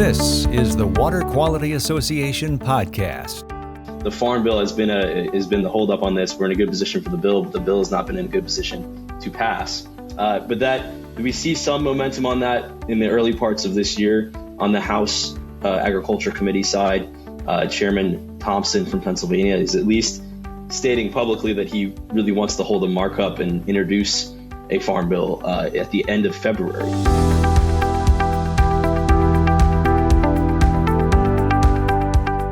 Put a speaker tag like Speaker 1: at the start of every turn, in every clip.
Speaker 1: This is the Water Quality Association podcast.
Speaker 2: The Farm Bill has been the holdup on this. We're in a good position for the bill, but the bill has not been in a good position to pass. We see some momentum on that in the early parts of this year on the House Agriculture Committee side. Chairman Thompson from Pennsylvania is at least stating publicly that he really wants to hold a markup and introduce a farm bill at the end of February.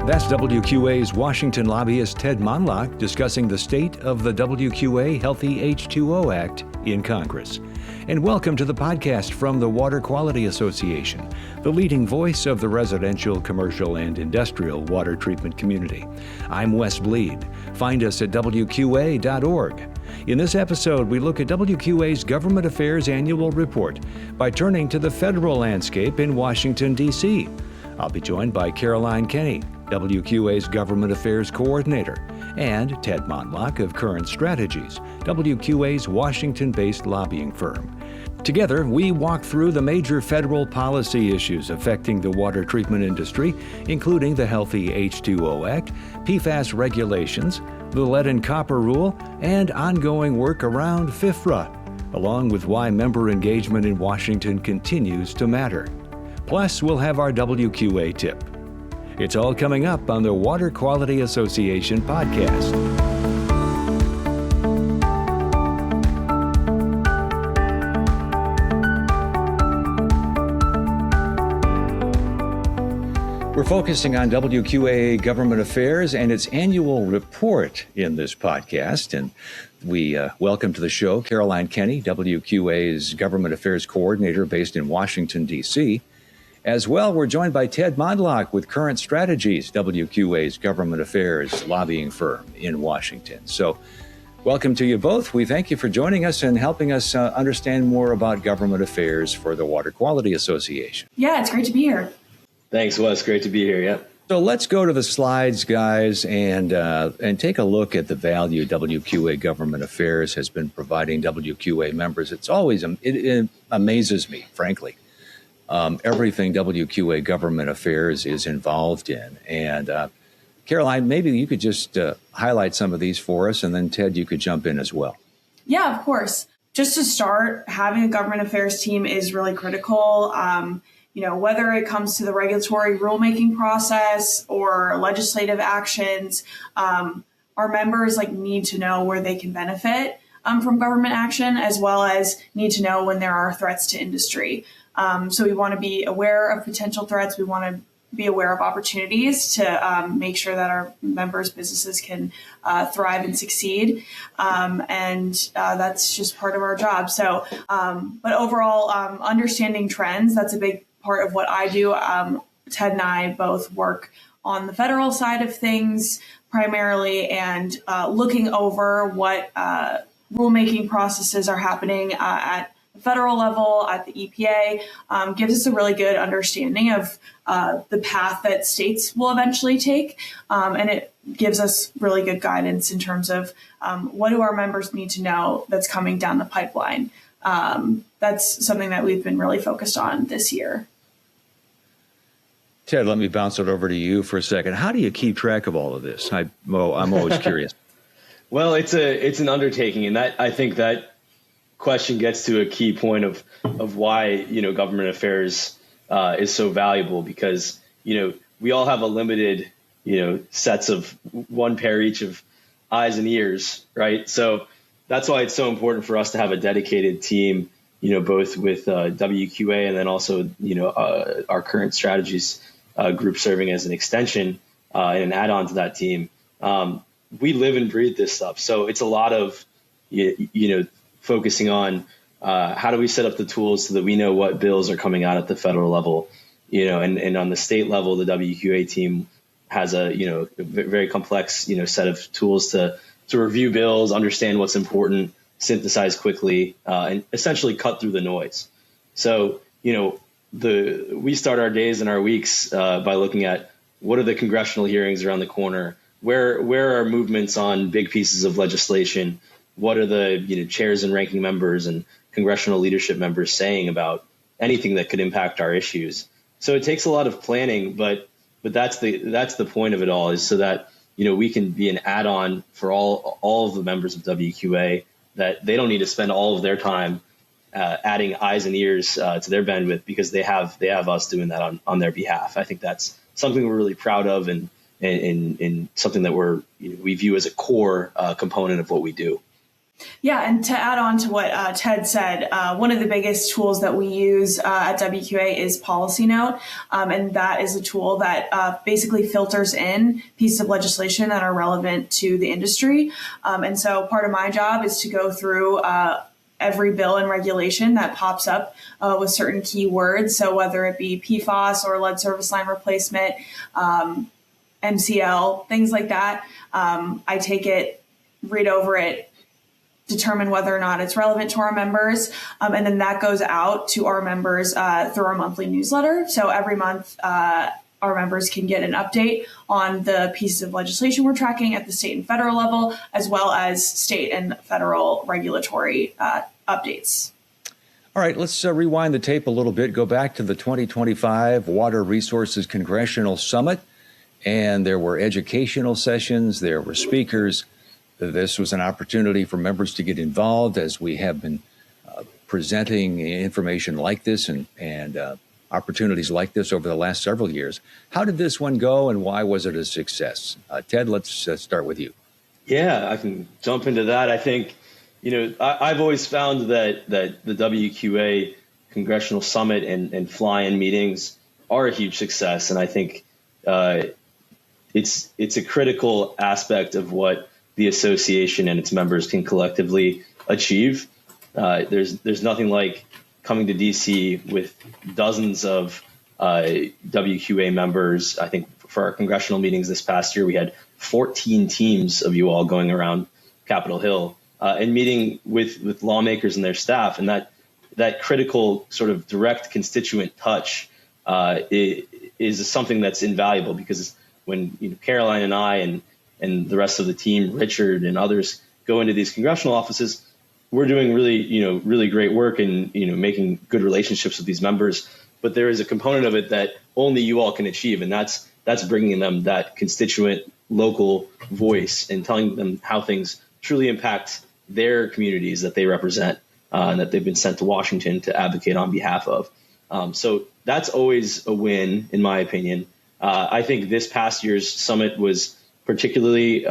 Speaker 1: That's WQA's Washington lobbyist Ted Mondloch discussing the state of the WQA Healthy H2O Act in Congress. And welcome to the podcast from the Water Quality Association, the leading voice of the residential, commercial, and industrial water treatment community. I'm Wes Bleed. Find us at WQA.org. In this episode, we look at WQA's Government Affairs Annual Report by turning to the federal landscape in Washington, D.C. I'll be joined by Caroline Kenney, WQA's Government Affairs Coordinator, and Ted Mondloch of Current Strategies, WQA's Washington-based lobbying firm. Together, we walk through the major federal policy issues affecting the water treatment industry, including the Healthy H2O Act, PFAS regulations, the lead and copper rule, and ongoing work around FIFRA, along with why member engagement in Washington continues to matter. Plus, we'll have our WQA tip. It's all coming up on the Water Quality Association podcast. We're focusing on WQA Government Affairs and its annual report in this podcast. And we welcome to the show Caroline Kenney, WQA's Government Affairs Coordinator based in Washington, D.C. As well, we're joined by Ted Mondloch with Current Strategies, WQA's Government Affairs lobbying firm in Washington. So welcome to you both. We thank you for joining us and helping us understand more about government affairs for the Water Quality Association.
Speaker 3: Yeah, it's great to be here.
Speaker 2: Thanks, Wes. Great to be here. Yeah.
Speaker 1: So let's go to the slides, guys, and take a look at the value WQA Government Affairs has been providing WQA members. It amazes me, frankly. Everything WQA Government Affairs is involved in. And Caroline, maybe you could just highlight some of these for us, and then Ted, you could jump in as well.
Speaker 3: Yeah, of course. Just to start, having a government affairs team is really critical. Whether it comes to the regulatory rulemaking process or legislative actions, our members need to know where they can benefit from government action, as well as need to know when there are threats to industry. So we want to be aware of potential threats. We want to be aware of opportunities to make sure that our members' businesses can thrive and succeed. And that's just part of our job. So, but overall, understanding trends, that's a big part of what I do. Ted and I both work on the federal side of things primarily, and looking over what rulemaking processes are happening at the federal level, at the EPA, gives us a really good understanding of the path that states will eventually take. And it gives us really good guidance in terms of what do our members need to know that's coming down the pipeline. That's something that we've been really focused on this year.
Speaker 1: Ted, let me bounce it over to you for a second. How do you keep track of all of this? I'm always curious.
Speaker 2: Well, it's an undertaking, and I think that question gets to a key point of why government affairs is so valuable, because we all have a limited sets of one pair each of eyes and ears, right? So that's why it's so important for us to have a dedicated team, both with WQA and then also our Current Strategies group serving as an extension and an add-on to that team. We live and breathe this stuff, so it's a lot of focusing on how do we set up the tools so that we know what bills are coming out at the federal level, and on the state level, the WQA team has a very complex set of tools to review bills, understand what's important, synthesize quickly, and essentially cut through the noise. So we start our days and our weeks by looking at what are the congressional hearings around the corner, where are movements on big pieces of legislation. What are the chairs and ranking members and congressional leadership members saying about anything that could impact our issues? So it takes a lot of planning, but that's the point of it all, is so that, we can be an add-on for all of the members of WQA, that they don't need to spend all of their time adding eyes and ears to their bandwidth, because they have us doing that on their behalf. I think that's something we're really proud of, and something that we view as a core component of what we do.
Speaker 3: Yeah, and to add on to what Ted said, one of the biggest tools that we use at WQA is Policy Note, and that is a tool that basically filters in pieces of legislation that are relevant to the industry. And so part of my job is to go through every bill and regulation that pops up with certain keywords. So whether it be PFAS or lead service line replacement, MCL, things like that, I take it, read over it, determine whether or not it's relevant to our members. And then that goes out to our members through our monthly newsletter. So every month, our members can get an update on the pieces of legislation we're tracking at the state and federal level, as well as state and federal regulatory updates.
Speaker 1: All right, let's rewind the tape a little bit, go back to the 2025 Water Resources Congressional Summit. And there were educational sessions, there were speakers. This was an opportunity for members to get involved, as we have been presenting information like this and opportunities like this over the last several years. How did this one go, and why was it a success? Ted, let's start with you.
Speaker 2: Yeah, I can jump into that. I think, I've always found that the WQA Congressional Summit and fly-in meetings are a huge success, and I think it's a critical aspect of what the association and its members can collectively achieve. There's nothing like coming to DC with dozens of WQA members. I think for our congressional meetings this past year, we had 14 teams of you all going around Capitol Hill and meeting with lawmakers and their staff. And that critical sort of direct constituent touch is something that's invaluable, because when Caroline and I and the rest of the team, Richard and others, go into these congressional offices, we're doing really great work and making good relationships with these members. But there is a component of it that only you all can achieve, and that's bringing them that constituent local voice and telling them how things truly impact their communities that they represent and that they've been sent to Washington to advocate on behalf of. So that's always a win, in my opinion. I think this past year's summit was particularly,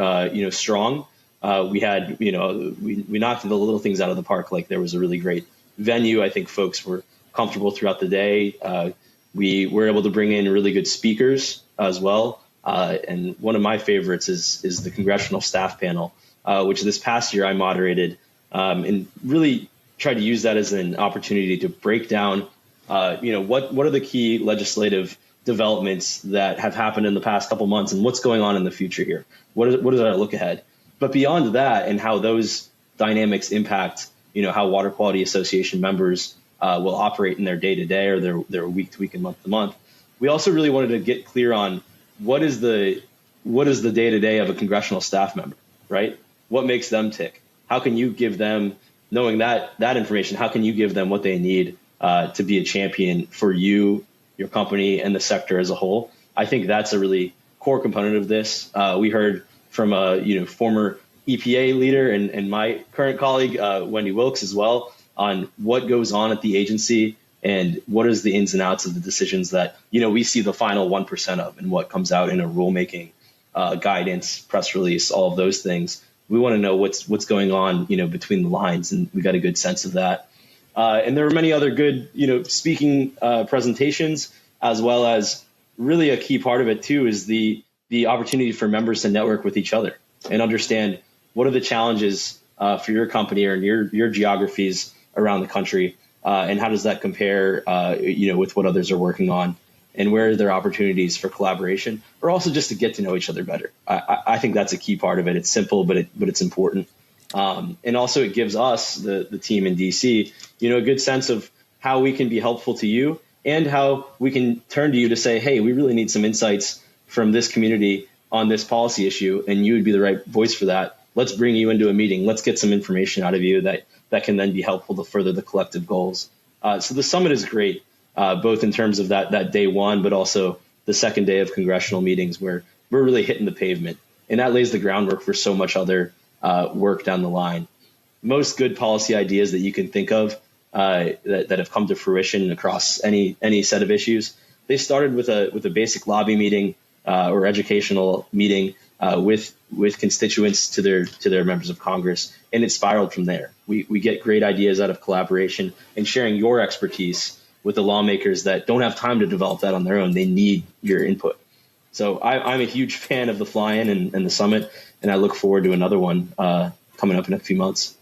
Speaker 2: strong. We had, we knocked the little things out of the park. Like, there was a really great venue. I think folks were comfortable throughout the day. We were able to bring in really good speakers as well. And one of my favorites is the Congressional Staff Panel, which this past year I moderated, and really tried to use that as an opportunity to break down, what are the key legislative developments that have happened in the past couple months, and what's going on in the future here. What is our look ahead? But beyond that, and how those dynamics impact, how Water Quality Association members will operate in their day-to-day or their week-to-week and month-to-month, we also really wanted to get clear on what is the day-to-day of a congressional staff member, right? What makes them tick? How can you give them, knowing that information, how can you give them what they need to be a champion for you, your company, and the sector as a whole? I think that's a really core component of this. We heard from a former EPA leader and my current colleague, Wendy Wilkes, as well, on what goes on at the agency and what is the ins and outs of the decisions that we see the final 1% of, and what comes out in a rulemaking, guidance, press release, all of those things. We want to know what's going on between the lines, and we got a good sense of that. And there were many other good speaking presentations, as well as really a key part of it too is the opportunity for members to network with each other and understand what are the challenges for your company or your geographies around the country, and how does that compare with what others are working on, and where are there opportunities for collaboration, or also just to get to know each other better. I think that's a key part of it. It's simple, but it's important. And also it gives us, the team in DC, a good sense of how we can be helpful to you, and how we can turn to you to say, hey, we really need some insights from this community on this policy issue, and you would be the right voice for that. Let's bring you into a meeting. Let's get some information out of you that can then be helpful to further the collective goals. So the summit is great. both in terms of that day one, but also the second day of congressional meetings where we're really hitting the pavement. And that lays the groundwork for so much other work down the line. Most good policy ideas that you can think of that have come to fruition across any set of issues, they started with a basic lobby meeting or educational meeting with constituents to their members of Congress, and it spiraled from there. We get great ideas out of collaboration and sharing your expertise with the lawmakers that don't have time to develop that on their own. They need your input. So I'm a huge fan of the fly-in and the summit, and I look forward to another one coming up in a few months.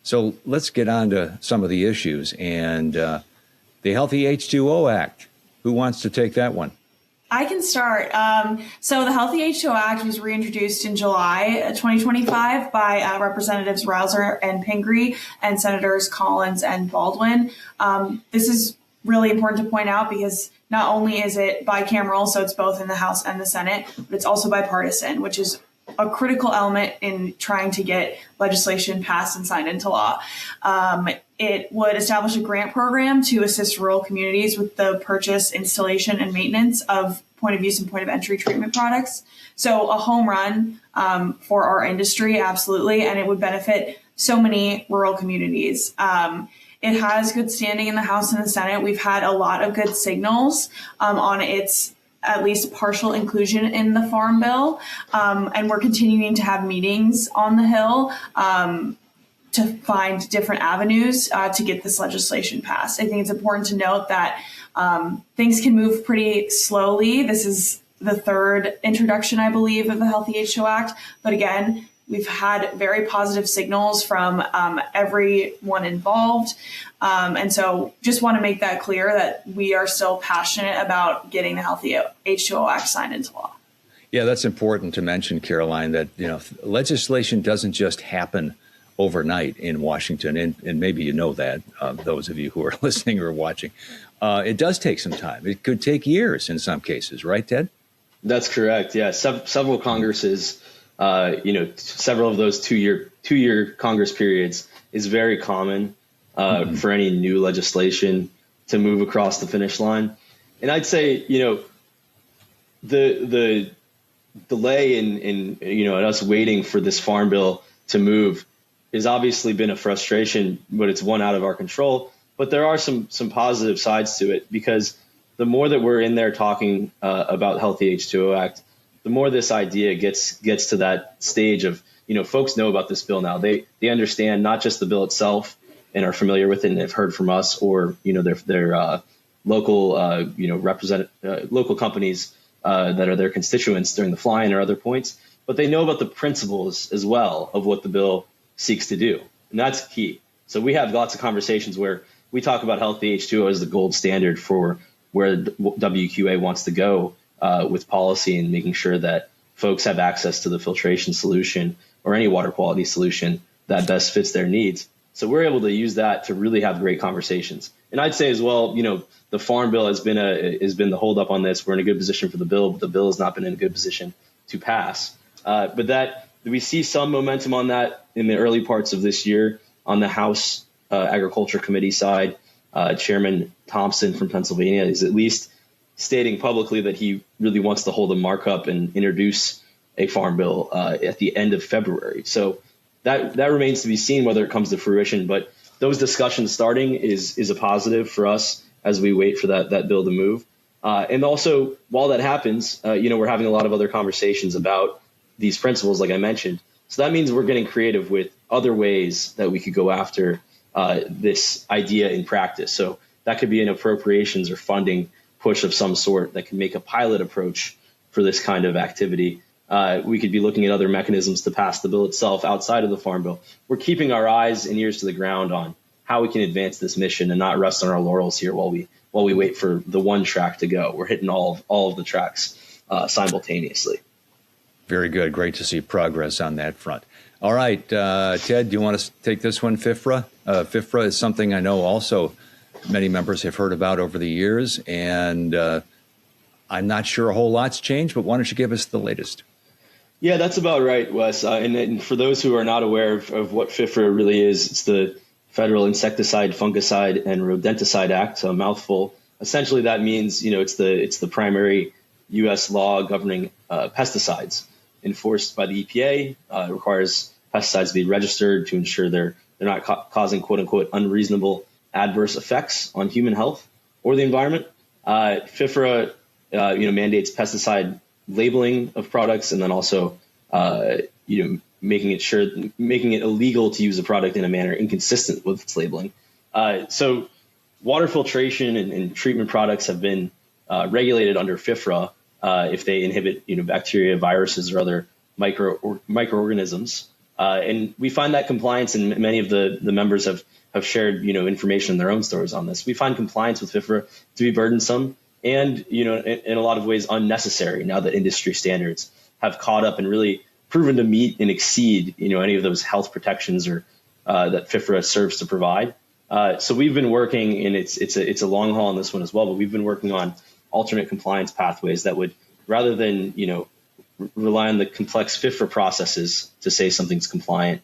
Speaker 1: So let's get on to some of the issues. And the Healthy H2O Act, who wants to take that one?
Speaker 3: I can start. So the Healthy H2O Act was reintroduced in July 2025 by Representatives Rouser and Pingree and Senators Collins and Baldwin. This is really important to point out because not only is it bicameral, so it's both in the House and the Senate, but it's also bipartisan, which is a critical element in trying to get legislation passed and signed into law. It would establish a grant program to assist rural communities with the purchase, installation, and maintenance of point of use and point of entry treatment products. So a home run for our industry, absolutely, and it would benefit so many rural communities. It has good standing in the House and the Senate. We've had a lot of good signals on its at least partial inclusion in the Farm Bill. And we're continuing to have meetings on the Hill to find different avenues to get this legislation passed. I think it's important to note that things can move pretty slowly. This is the third introduction, I believe, of the Healthy H2O Act. But again, we've had very positive signals from everyone involved. And so just want to make that clear that we are still passionate about getting the Healthy H2O Act signed into law.
Speaker 1: Yeah, that's important to mention, Caroline, that legislation doesn't just happen overnight in Washington. And maybe you know that, those of you who are listening or watching. It does take some time. It could take years in some cases, right, Ted? That's
Speaker 2: correct. Yeah, several Congresses. Several of those two-year Congress periods is very common for any new legislation to move across the finish line. And I'd say, the delay in us waiting for this farm bill to move has obviously been a frustration, but it's one out of our control. But there are some positive sides to it, because the more that we're in there talking about Healthy H2O Act, the more this idea gets to that stage of, folks know about this bill now. They understand not just the bill itself and are familiar with it and have heard from us or, their local, local companies that are their constituents during the fly-in or other points, but they know about the principles as well of what the bill seeks to do. And that's key. So we have lots of conversations where we talk about Healthy H2O as the gold standard for where WQA wants to go with policy and making sure that folks have access to the filtration solution or any water quality solution that best fits their needs. So we're able to use that to really have great conversations. And I'd say as well, the Farm Bill has been the holdup on this. We're in a good position for the bill, but the bill has not been in a good position to pass. But that we see some momentum on that in the early parts of this year on the House Agriculture Committee side. Chairman Thompson from Pennsylvania is at least stating publicly that he really wants to hold a markup and introduce a farm bill at the end of February. So that remains to be seen whether it comes to fruition. But those discussions starting is a positive for us as we wait for that bill to move. And also, while that happens, we're having a lot of other conversations about these principles, like I mentioned. So that means we're getting creative with other ways that we could go after this idea in practice. So that could be an appropriations or funding push of some sort that can make a pilot approach for this kind of activity. We could be looking at other mechanisms to pass the bill itself outside of the Farm Bill. We're keeping our eyes and ears to the ground on how we can advance this mission and not rest on our laurels here while we wait for the one track to go. We're hitting all of the tracks simultaneously.
Speaker 1: Very good. Great to see progress on that front. All right, Ted, do you want to take this one, FIFRA? FIFRA is something I know also many members have heard about over the years, and I'm not sure a whole lot's changed, but why don't you give us the latest?
Speaker 2: Yeah, that's about right, Wes. And for those who are not aware of what FIFRA really is, it's the Federal Insecticide, Fungicide, and Rodenticide Act, a mouthful. essentially that means, it's the primary U.S. law governing pesticides enforced by the EPA. It requires pesticides to be registered to ensure they're not causing quote unquote unreasonable adverse effects on human health or the environment. FIFRA, mandates pesticide labeling of products, and then also, making it illegal to use a product in a manner inconsistent with its labeling. So water filtration and treatment products have been regulated under FIFRA if they inhibit, bacteria, viruses, or other microorganisms. And we find that compliance, and many of the members have shared, information in their own stories on this. We find compliance with FIFRA to be burdensome and, in a lot of ways unnecessary now that industry standards have caught up and really proven to meet and exceed, any of those health protections or that FIFRA serves to provide. So we've been working, and it's a long haul on this one as well, but we've been working on alternate compliance pathways that would, rather than, rely on the complex FIFRA processes to say something's compliant,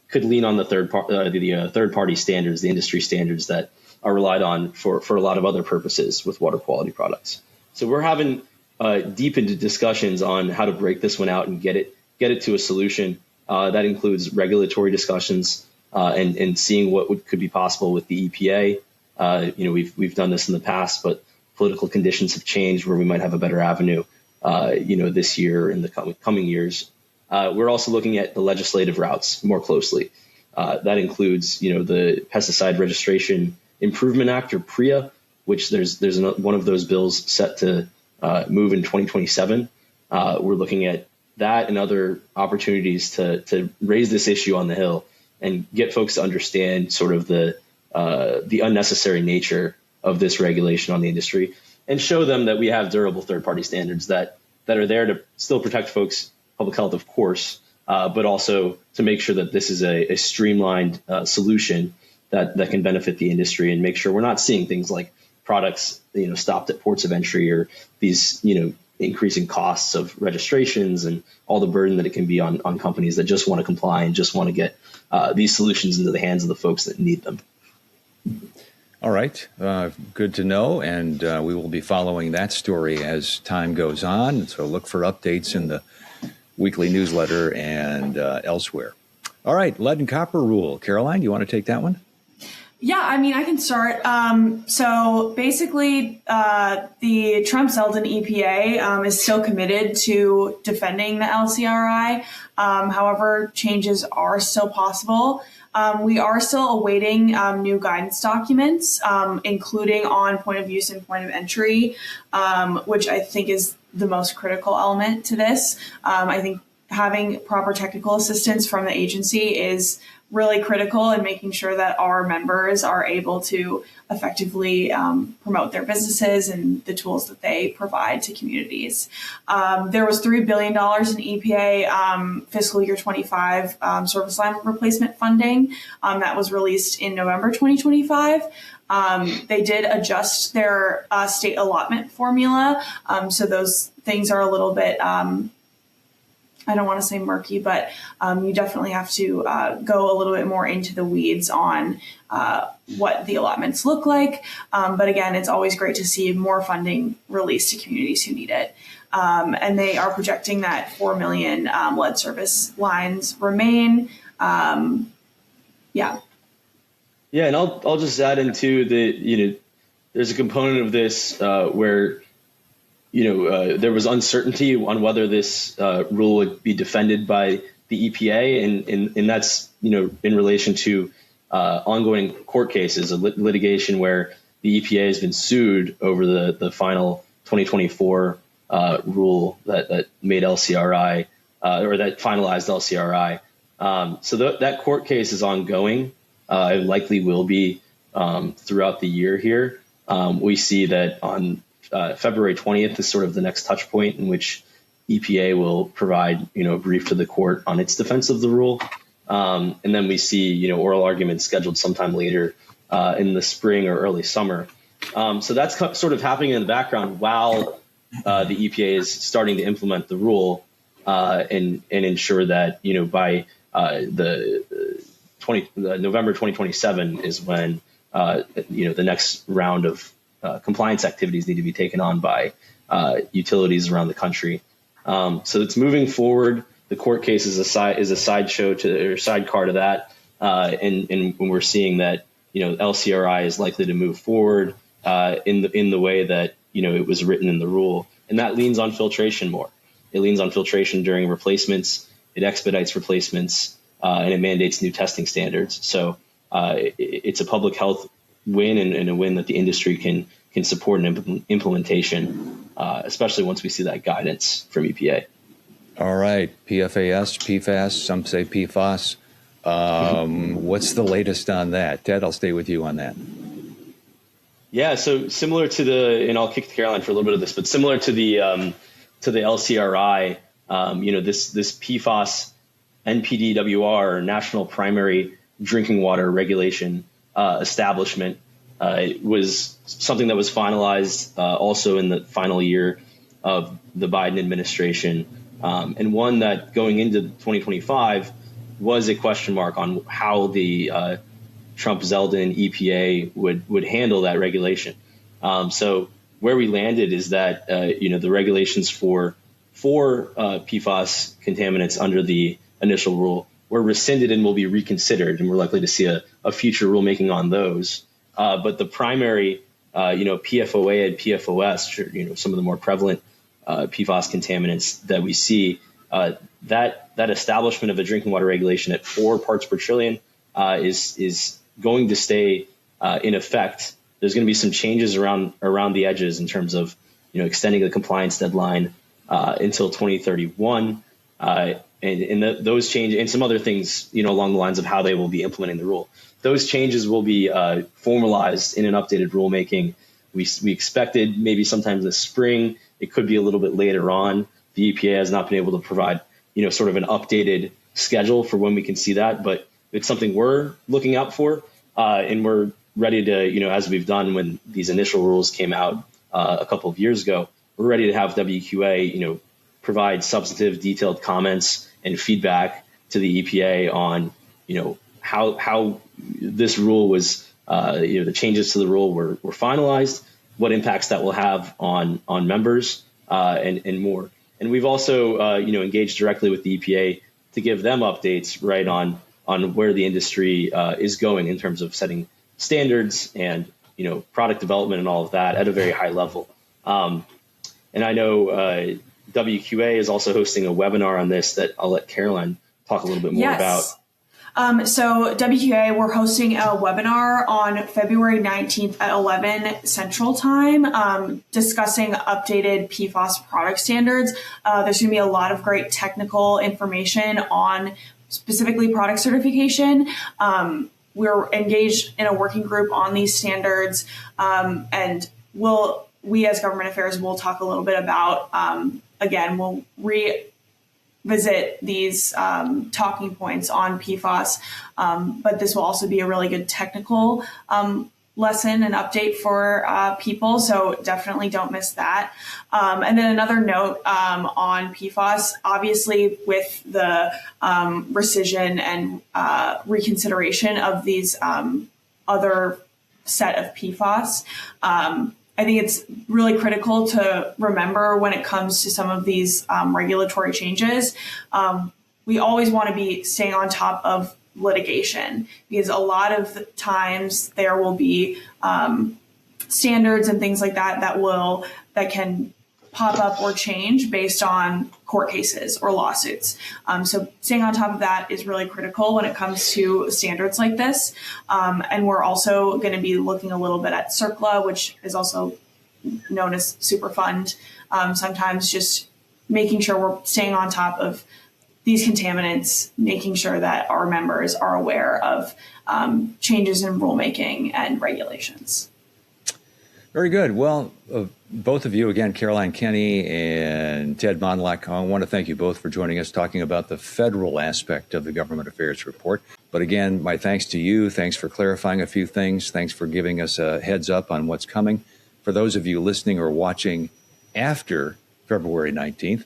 Speaker 2: could lean on the third party standards, the industry standards that are relied on for a lot of other purposes with water quality products. So we're having deep into discussions on how to break this one out and get it to a solution that includes regulatory discussions and seeing what could be possible with the EPA. We've done this in the past, but political conditions have changed where we might have a better avenue, this year and the coming years. We're also looking at the legislative routes more closely. That includes, the Pesticide Registration Improvement Act, or PREA, which there's one of those bills set to move in 2027. We're looking at that and other opportunities to raise this issue on the Hill and get folks to understand sort of the unnecessary nature of this regulation on the industry, and show them that we have durable third-party standards that are there to still protect folks' public health, of course, but also to make sure that this is a streamlined solution that can benefit the industry and make sure we're not seeing things like products, stopped at ports of entry, or these, increasing costs of registrations and all the burden that it can be on companies that just want to comply and just want to get these solutions into the hands of the folks that need them.
Speaker 1: All right. Good to know. And we will be following that story as time goes on. So look for updates in the weekly newsletter and elsewhere. All right. Lead and copper rule. Caroline, you want to take that one?
Speaker 3: Yeah, I can start. So basically, the Trump-Zeldin EPA is still committed to defending the LCRI. However, changes are still possible. We are still awaiting new guidance documents, including on point of use and point of entry, which I think is the most critical element to this. I think having proper technical assistance from the agency is really critical in making sure that our members are able to effectively promote their businesses and the tools that they provide to communities. There was $3 billion in EPA fiscal year 25 service line replacement funding that was released in November 2025. They did adjust their state allotment formula. So those things are a little bit I don't want to say murky, but you definitely have to go a little bit more into the weeds on what the allotments look like. But again, it's always great to see more funding released to communities who need it. And they are projecting that 4 million lead service lines remain. Yeah,
Speaker 2: and I'll just add into there's a component of this where there was uncertainty on whether this rule would be defended by the EPA, and that's in relation to ongoing court cases, a litigation where the EPA has been sued over the final 2024 rule that made LCRI or that finalized LCRI. So that court case is ongoing. It likely will be throughout the year here. We see that on February 20th is sort of the next touch point in which EPA will provide, a brief to the court on its defense of the rule. And then we see, oral arguments scheduled sometime later in the spring or early summer. So that's sort of happening in the background while the EPA is starting to implement the rule and ensure that, by November 2027 is when, the next round of compliance activities need to be taken on by utilities around the country. So it's moving forward. The court case is a sideshow or sidecar to that, and when we're seeing that LCRI is likely to move forward in the way that it was written in the rule, and that leans on filtration more. It leans on filtration during replacements. It expedites replacements, and it mandates new testing standards. So it's a public health win and a win that the industry can support an implementation, especially once we see that guidance from EPA.
Speaker 1: All right, PFAS, PFAS, some say PFAS. What's the latest on that? Ted, I'll stay with you on that.
Speaker 2: Yeah, so similar to and I'll kick to Caroline for a little bit of this, but similar to the LCRI, this PFAS NPDWR, National Primary Drinking Water Regulation establishment, was something that was finalized also in the final year of the Biden administration, and one that going into 2025 was a question mark on how the Trump-Zeldin EPA would handle that regulation. So where we landed is that the regulations for PFAS contaminants under the initial rule were rescinded and will be reconsidered, and we're likely to see a future rulemaking on those. But the primary, PFOA and PFOS, some of the more prevalent PFAS contaminants that we see, that establishment of a drinking water regulation at 4 parts per trillion is going to stay in effect. There's going to be some changes around the edges in terms of extending the compliance deadline until 2031, and those changes and some other things along the lines of how they will be implementing the rule. Those changes will be formalized in an updated rulemaking. We expected maybe sometime this spring. It could be a little bit later on. The EPA has not been able to provide sort of an updated schedule for when we can see that, but it's something we're looking out for, and we're ready to, as we've done when these initial rules came out a couple of years ago, we're ready to have WQA, provide substantive, detailed comments and feedback to the EPA on, how this rule was, the changes to the rule were finalized, what impacts that will have on members, and more. And we've also, engaged directly with the EPA to give them updates, right, on where the industry is going in terms of setting standards and, product development and all of that at a very high level. And I know WQA is also hosting a webinar on this that I'll let Caroline talk a little bit more about.
Speaker 3: So WQA, we're hosting a webinar on February 19th at 11 Central Time, discussing updated PFAS product standards. There's going to be a lot of great technical information on specifically product certification. We're engaged in a working group on these standards, and we as Government Affairs will talk a little bit about, again, we'll revisit these talking points on PFAS, but this will also be a really good technical lesson and update for people, so definitely don't miss that. And then another note on PFAS, obviously with the rescission and reconsideration of these other set of PFAS, I think it's really critical to remember when it comes to some of these regulatory changes. We always want to be staying on top of litigation, because a lot of times there will be standards and things like that can pop up or change based on court cases or lawsuits. So staying on top of that is really critical when it comes to standards like this. And we're also going to be looking a little bit at CERCLA, which is also known as Superfund. Sometimes just making sure we're staying on top of these contaminants, making sure that our members are aware of changes in rulemaking and regulations.
Speaker 1: Very good. Well, both of you, again, Caroline Kenney and Ted Mondloch, I want to thank you both for joining us, talking about the federal aspect of the Government Affairs Report. But again, my thanks to you. Thanks for clarifying a few things. Thanks for giving us a heads up on what's coming. For those of you listening or watching after February 19th,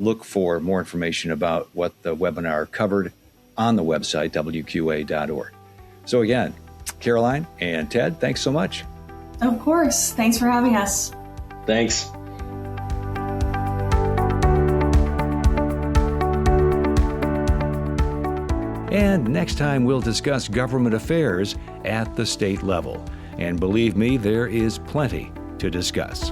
Speaker 1: look for more information about what the webinar covered on the website, WQA.org. So again, Caroline and Ted, thanks so much.
Speaker 3: Of course. Thanks for having us.
Speaker 2: Thanks.
Speaker 1: And next time we'll discuss government affairs at the state level. And believe me, there is plenty to discuss.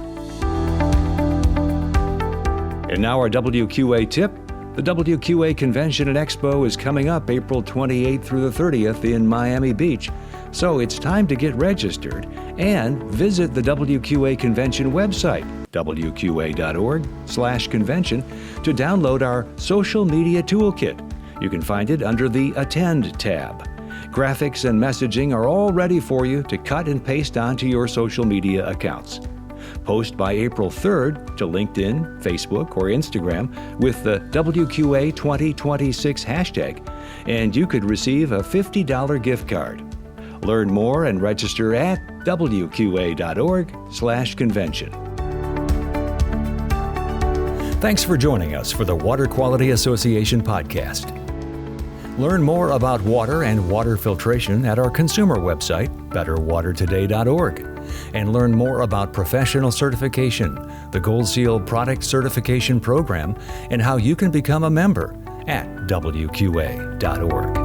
Speaker 1: And now our WQA tip. The WQA Convention and Expo is coming up April 28th through the 30th in Miami Beach. So it's time to get registered and visit the WQA Convention website, wqa.org/convention, to download our social media toolkit. You can find it under the Attend tab. Graphics and messaging are all ready for you to cut and paste onto your social media accounts. Post by April 3rd to LinkedIn, Facebook, or Instagram with the WQA 2026 hashtag, and you could receive a $50 gift card. Learn more and register at wqa.org/convention. Thanks for joining us for the Water Quality Association podcast. Learn more about water and water filtration at our consumer website, betterwatertoday.org. And learn more about professional certification, the Gold Seal Product Certification Program, and how you can become a member at WQA.org.